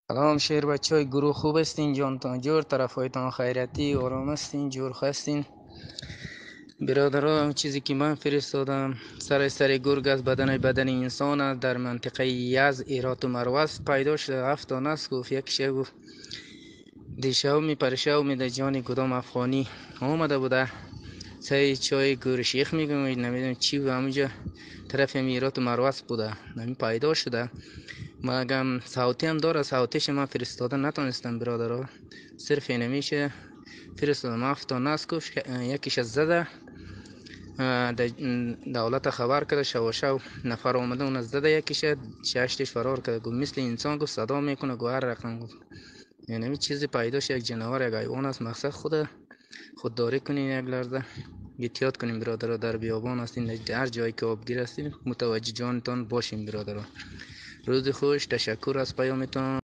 سلام شیر بچه های گروه، خوب استین؟ جانتان جور، طرف هایتان خیرتی آرام استین؟ جور خستین برادرها؟ اون چیزی که من فرستادم سر گرگ از بدن انسان است، در منطقه یز ایرات و مروست پیدا شده. 7 دانه است. گفت یک شه گفت دیشب می پرشب می در جان کدام افغانی آمده بوده سه چای گور شیخ میگم نمیدونم چی و همونجا طرف ایرات و مروست بوده. نمی پیدا شده. مگم صوتی هم داره، صوتیش من فرستاده نتونستم برادرها، صرف نمیشه فرستادم. 7 تا نسل گفت یکیش از زده. دولت خبر کرده شو نفر آمده اون از زده، یکیش ششتش فرار کرده. گفت مثل انسان گفت صدا میکنه گوهر رقم گفت یعنی چیزی پیداش یک جناور یک حیوان است. مقصد خودداری کنین، یک لحظه احتیاط کنیم برادرها. در بیابان هستین، هر جایی که آبگیر هستین متوجه جانتان باشین برادرها. روز خوش، تشکر از پیامتان.